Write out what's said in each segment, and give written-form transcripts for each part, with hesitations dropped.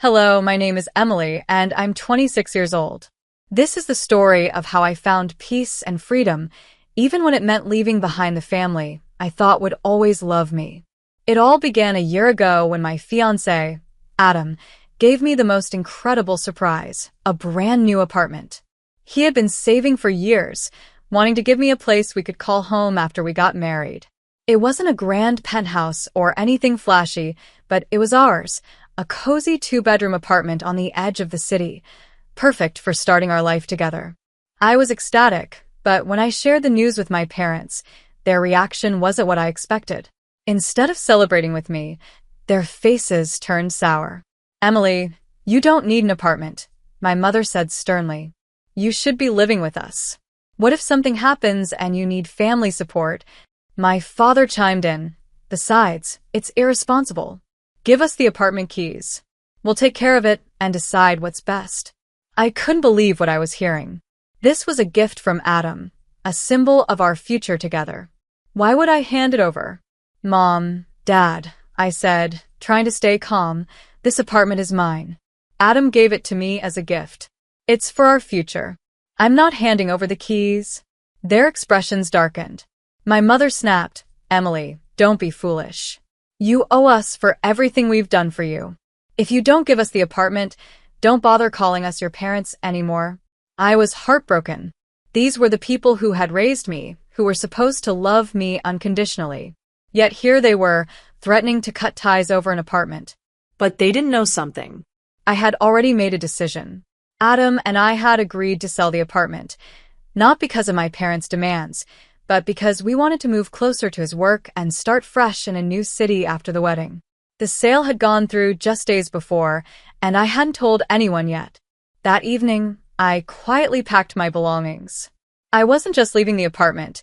Hello, my name is Emily, and I'm 26 years old. This is the story of how I found peace and freedom, even when it meant leaving behind the family I thought would always love me. It all began a year ago when my fiancé, Adam, gave me the most incredible surprise, a brand new apartment. He had been saving for years, wanting to give me a place we could call home after we got married. It wasn't a grand penthouse or anything flashy, but it was ours, a cozy two-bedroom apartment on the edge of the city, perfect for starting our life together. I was ecstatic, but when I shared the news with my parents, their reaction wasn't what I expected. Instead of celebrating with me, their faces turned sour. "Emily, you don't need an apartment," my mother said sternly. "You should be living with us. What if something happens and you need family support?" My father chimed in. "Besides, it's irresponsible. Give us the apartment keys. We'll take care of it and decide what's best." I couldn't believe what I was hearing. This was a gift from Adam, a symbol of our future together. Why would I hand it over? "Mom, Dad," I said, trying to stay calm, "this apartment is mine. Adam gave it to me as a gift. It's for our future. I'm not handing over the keys." Their expressions darkened. My mother snapped, "Emily, don't be foolish. You owe us for everything we've done for you. If you don't give us the apartment, don't bother calling us your parents anymore." I was heartbroken. These were the people who had raised me, who were supposed to love me unconditionally. Yet here they were, threatening to cut ties over an apartment. But they didn't know something. I had already made a decision. Adam and I had agreed to sell the apartment, not because of my parents' demands, but because we wanted to move closer to his work and start fresh in a new city after the wedding. The sale had gone through just days before, and I hadn't told anyone yet. That evening, I quietly packed my belongings. I wasn't just leaving the apartment.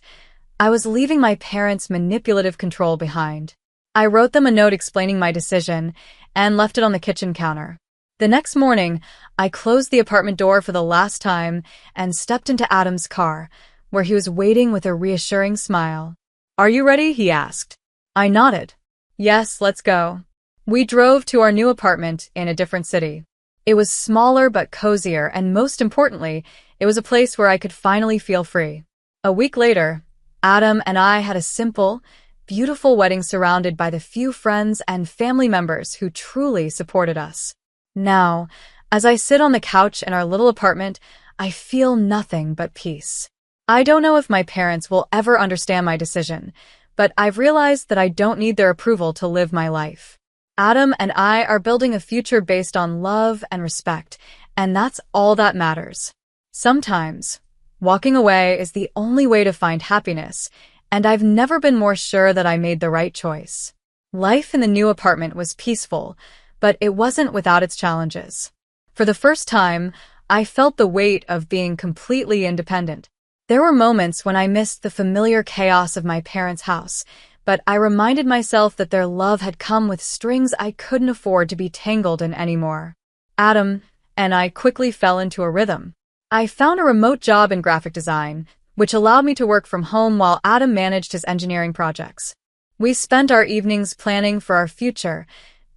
I was leaving my parents' manipulative control behind. I wrote them a note explaining my decision and left it on the kitchen counter. The next morning, I closed the apartment door for the last time and stepped into Adam's car, where he was waiting with a reassuring smile. "Are you ready?" he asked. I nodded. "Yes, let's go." We drove to our new apartment in a different city. It was smaller but cozier, and most importantly, it was a place where I could finally feel free. A week later, Adam and I had a simple, beautiful wedding surrounded by the few friends and family members who truly supported us. Now, as I sit on the couch in our little apartment, I feel nothing but peace. I don't know if my parents will ever understand my decision, but I've realized that I don't need their approval to live my life. Adam and I are building a future based on love and respect, and that's all that matters. Sometimes, walking away is the only way to find happiness, and I've never been more sure that I made the right choice. Life in the new apartment was peaceful, but it wasn't without its challenges. For the first time, I felt the weight of being completely independent. There were moments when I missed the familiar chaos of my parents' house, but I reminded myself that their love had come with strings I couldn't afford to be tangled in anymore. Adam and I quickly fell into a rhythm. I found a remote job in graphic design, which allowed me to work from home while Adam managed his engineering projects. We spent our evenings planning for our future,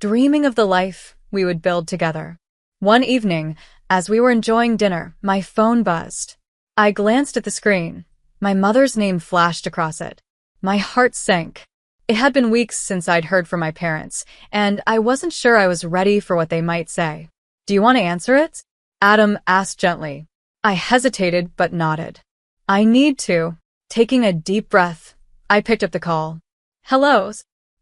dreaming of the life we would build together. One evening, as we were enjoying dinner, my phone buzzed. I glanced at the screen. My mother's name flashed across it. My heart sank. It had been weeks since I'd heard from my parents, and I wasn't sure I was ready for what they might say. "Do you want to answer it?" Adam asked gently. I hesitated but nodded. "I need to." Taking a deep breath, I picked up the call. "Hello,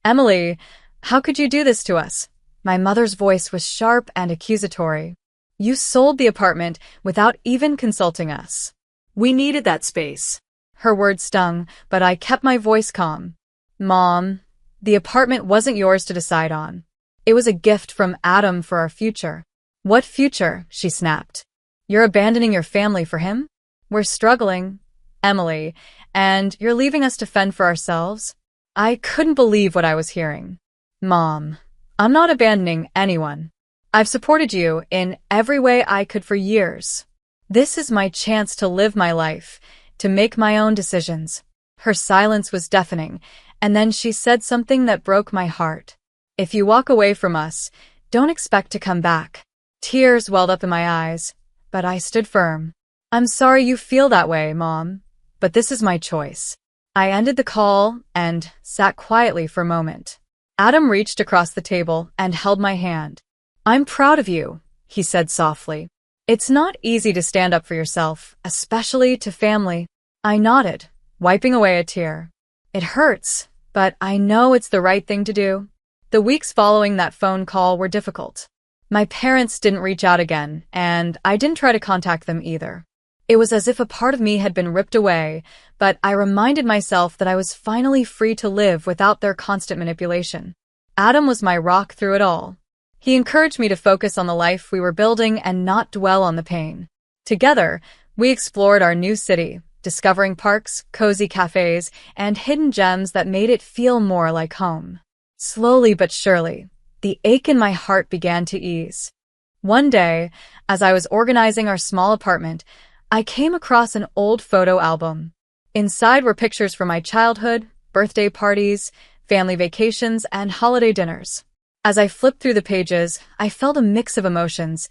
Emily. How could you do this to us?" My mother's voice was sharp and accusatory. "You sold the apartment without even consulting us." We needed that space. Her words stung, but I kept my voice calm. "Mom, the apartment wasn't yours to decide on. It was a gift from Adam for our future." "What future?" she snapped. "You're abandoning your family for him? We're struggling, Emily, and you're leaving us to fend for ourselves?" I couldn't believe what I was hearing. "Mom, I'm not abandoning anyone. I've supported you in every way I could for years. This is my chance to live my life, to make my own decisions." Her silence was deafening, and then she said something that broke my heart. "If you walk away from us, Don't expect to come back. Tears welled up in my eyes, but I stood firm. I'm sorry you feel that way, Mom, but this is my choice. I ended the call and sat quietly for a moment. Adam reached across the table and held my hand. I'm proud of you, he said softly. It's not easy to stand up for yourself, especially to family. I nodded, wiping away a tear. It hurts, but I know it's the right thing to do. The weeks following that phone call were difficult. My parents didn't reach out again, and I didn't try to contact them either. It was as if a part of me had been ripped away, but I reminded myself that I was finally free to live without their constant manipulation. Adam was my rock through it all. He encouraged me to focus on the life we were building and not dwell on the pain. Together, we explored our new city, discovering parks, cozy cafes, and hidden gems that made it feel more like home. Slowly but surely, the ache in my heart began to ease. One day, as I was organizing our small apartment, I came across an old photo album. Inside were pictures from my childhood, birthday parties, family vacations, and holiday dinners. As I flipped through the pages, I felt a mix of emotions: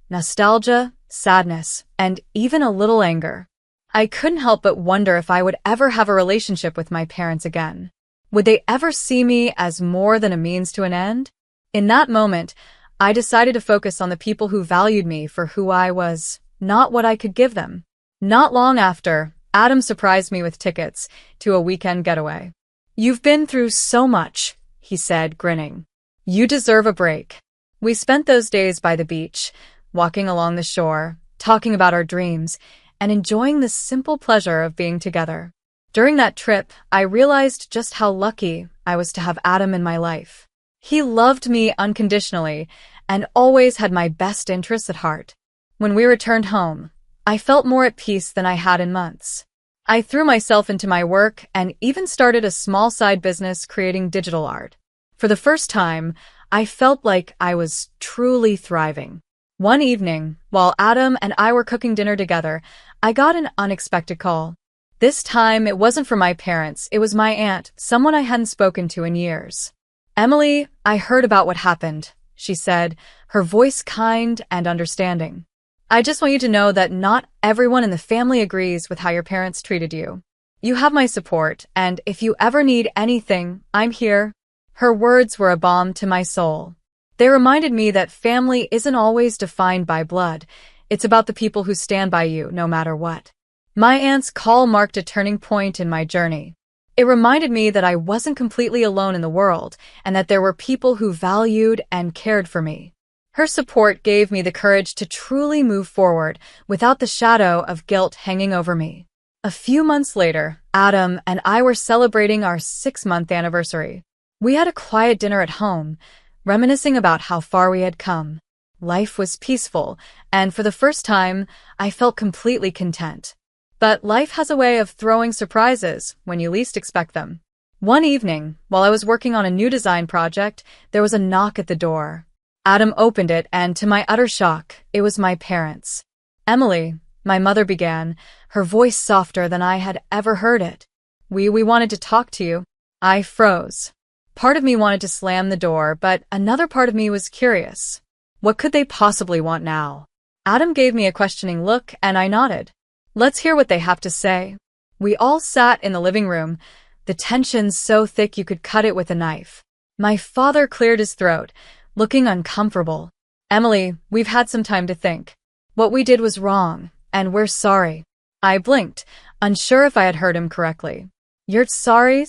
nostalgia, sadness, and even a little anger. I couldn't help but wonder if I would ever have a relationship with my parents again. Would they ever see me as more than a means to an end? In that moment, I decided to focus on the people who valued me for who I was, not what I could give them. Not long after, Adam surprised me with tickets to a weekend getaway. You've been through so much, he said, grinning. You deserve a break. We spent those days by the beach, walking along the shore, talking about our dreams, and enjoying the simple pleasure of being together. During that trip, I realized just how lucky I was to have Adam in my life. He loved me unconditionally and always had my best interests at heart. When we returned home, I felt more at peace than I had in months. I threw myself into my work and even started a small side business creating digital art. For the first time, I felt like I was truly thriving. One evening, while Adam and I were cooking dinner together, I got an unexpected call. This time, it wasn't from my parents, it was my aunt, someone I hadn't spoken to in years. Emily, I heard about what happened, she said, her voice kind and understanding. I just want you to know that not everyone in the family agrees with how your parents treated you. You have my support, and if you ever need anything, I'm here. Her words were a balm to my soul. They reminded me that family isn't always defined by blood. It's about the people who stand by you, no matter what. My aunt's call marked a turning point in my journey. It reminded me that I wasn't completely alone in the world, and that there were people who valued and cared for me. Her support gave me the courage to truly move forward without the shadow of guilt hanging over me. A few months later, Adam and I were celebrating our 6-month anniversary. We had a quiet dinner at home, reminiscing about how far we had come. Life was peaceful, and for the first time, I felt completely content. But life has a way of throwing surprises when you least expect them. One evening, while I was working on a new design project, there was a knock at the door. Adam opened it, and to my utter shock, it was my parents. Emily, my mother began, her voice softer than I had ever heard it. We wanted to talk to you. I froze. Part of me wanted to slam the door, but another part of me was curious. What could they possibly want now? Adam gave me a questioning look, and I nodded. Let's hear what they have to say. We all sat in the living room, the tension so thick you could cut it with a knife. My father cleared his throat, looking uncomfortable. Emily, we've had some time to think. What we did was wrong, and we're sorry. I blinked, unsure if I had heard him correctly. You're sorry?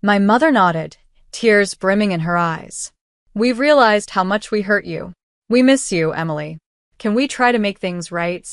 My mother nodded, tears brimming in her eyes. We've realized how much we hurt you. We miss you, Emily. Can we try to make things right?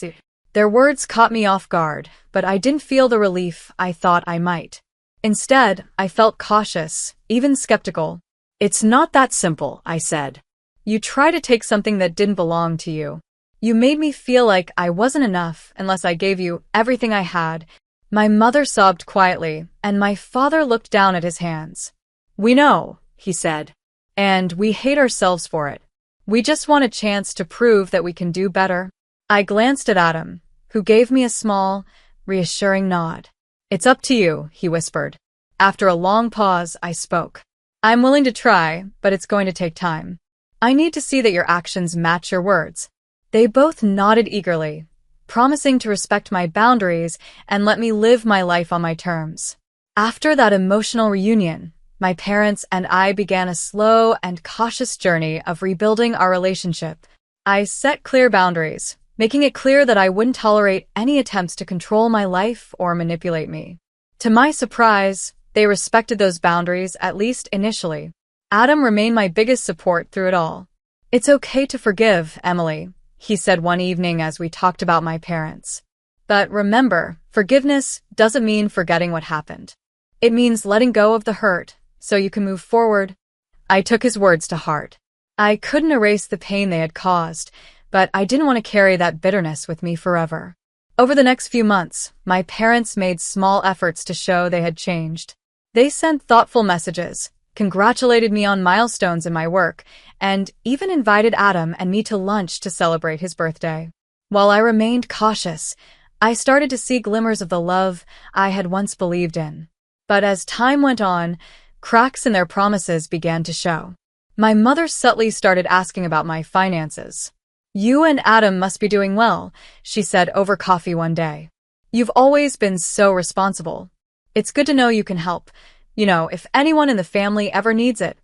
Their words caught me off guard, but I didn't feel the relief I thought I might. Instead, I felt cautious, even skeptical. It's not that simple, I said. You try to take something that didn't belong to you. You made me feel like I wasn't enough unless I gave you everything I had. My mother sobbed quietly, and my father looked down at his hands. We know, he said, and we hate ourselves for it. We just want a chance to prove that we can do better. I glanced at Adam, who gave me a small, reassuring nod. It's up to you, he whispered. After a long pause, I spoke. I'm willing to try, but it's going to take time. I need to see that your actions match your words. They both nodded eagerly, promising to respect my boundaries and let me live my life on my terms. After that emotional reunion, my parents and I began a slow and cautious journey of rebuilding our relationship. I set clear boundaries, making it clear that I wouldn't tolerate any attempts to control my life or manipulate me. To my surprise, they respected those boundaries, at least initially. Adam remained my biggest support through it all. "It's okay to forgive, Emily," he said one evening as we talked about my parents. "But remember, forgiveness doesn't mean forgetting what happened. It means letting go of the hurt so you can move forward." I took his words to heart. I couldn't erase the pain they had caused, but I didn't want to carry that bitterness with me forever. Over the next few months, my parents made small efforts to show they had changed. They sent thoughtful messages, congratulated me on milestones in my work, and even invited Adam and me to lunch to celebrate his birthday. While I remained cautious, I started to see glimmers of the love I had once believed in. But as time went on, cracks in their promises began to show. My mother subtly started asking about my finances. "You and Adam must be doing well," she said over coffee one day. "You've always been so responsible. It's good to know you can help. If anyone in the family ever needs it."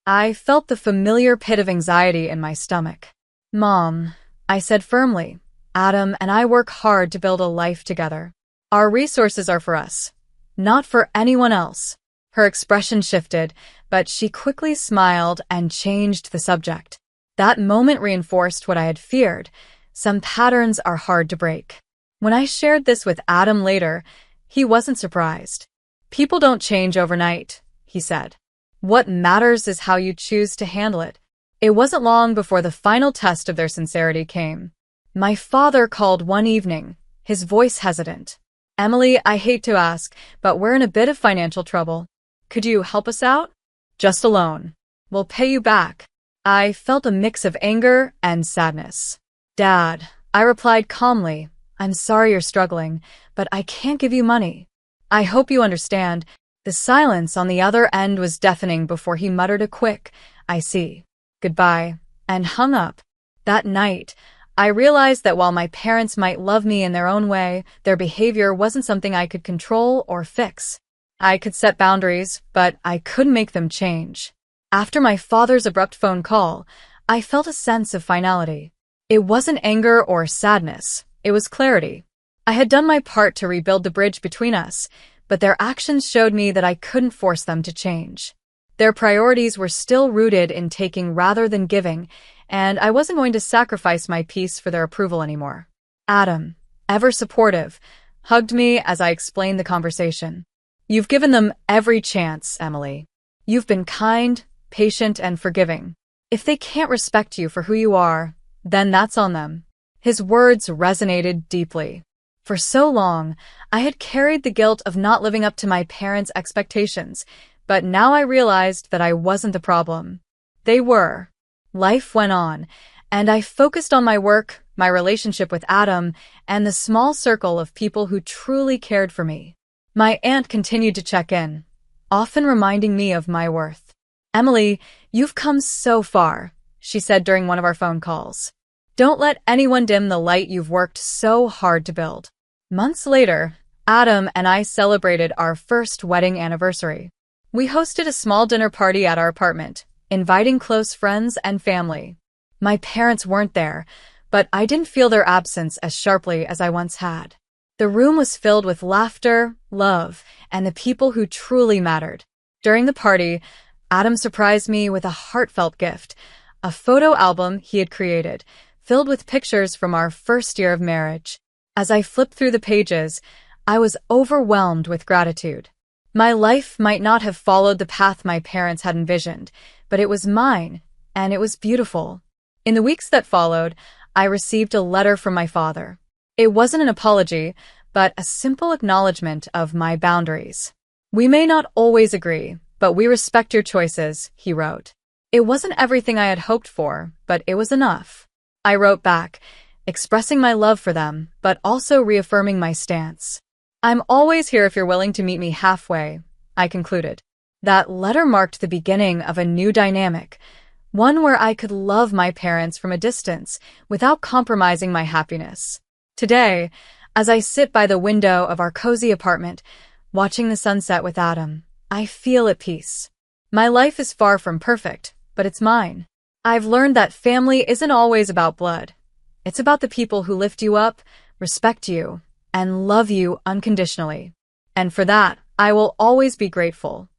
I felt the familiar pit of anxiety in my stomach. "Mom," I said firmly, "Adam and I work hard to build a life together. Our resources are for us, not for anyone else." Her expression shifted, but she quickly smiled and changed the subject. That moment reinforced what I had feared. Some patterns are hard to break. When I shared this with Adam later, he wasn't surprised. "People don't change overnight," he said. "What matters is how you choose to handle it." It wasn't long before the final test of their sincerity came. My father called one evening, his voice hesitant. "Emily, I hate to ask, but we're in a bit of financial trouble. Could you help us out? Just a loan. We'll pay you back." I felt a mix of anger and sadness. "Dad," I replied calmly, "I'm sorry you're struggling, but I can't give you money. I hope you understand." The silence on the other end was deafening before he muttered a quick, "I see. Goodbye," and hung up. That night, I realized that while my parents might love me in their own way, their behavior wasn't something I could control or fix. I could set boundaries, but I couldn't make them change. After my father's abrupt phone call, I felt a sense of finality. It wasn't anger or sadness, it was clarity. I had done my part to rebuild the bridge between us, but their actions showed me that I couldn't force them to change. Their priorities were still rooted in taking rather than giving, and I wasn't going to sacrifice my peace for their approval anymore. Adam, ever supportive, hugged me as I explained the conversation. "You've given them every chance, Emily. You've been kind, patient, and forgiving. If they can't respect you for who you are, then that's on them." His words resonated deeply. For so long, I had carried the guilt of not living up to my parents' expectations, but now I realized that I wasn't the problem. They were. Life went on, and I focused on my work, my relationship with Adam, and the small circle of people who truly cared for me. My aunt continued to check in, often reminding me of my worth. "Emily, you've come so far," she said during one of our phone calls. "Don't let anyone dim the light you've worked so hard to build." Months later, Adam and I celebrated our first wedding anniversary. We hosted a small dinner party at our apartment, inviting close friends and family. My parents weren't there, but I didn't feel their absence as sharply as I once had. The room was filled with laughter, love, and the people who truly mattered. During the party, Adam surprised me with a heartfelt gift, a photo album he had created, filled with pictures from our first year of marriage. As I flipped through the pages, I was overwhelmed with gratitude. My life might not have followed the path my parents had envisioned, but it was mine, and it was beautiful. In the weeks that followed, I received a letter from my father. It wasn't an apology, but a simple acknowledgement of my boundaries. "We may not always agree, but we respect your choices," he wrote. It wasn't everything I had hoped for, but it was enough. I wrote back, expressing my love for them, but also reaffirming my stance. "I'm always here if you're willing to meet me halfway," I concluded. That letter marked the beginning of a new dynamic, One where I could love my parents from a distance without compromising my happiness. Today, as I sit by the window of our cozy apartment, watching the sunset with Adam, I feel at peace. My life is far from perfect, but it's mine. I've learned that family isn't always about blood. It's about the people who lift you up, respect you, and love you unconditionally. And for that, I will always be grateful.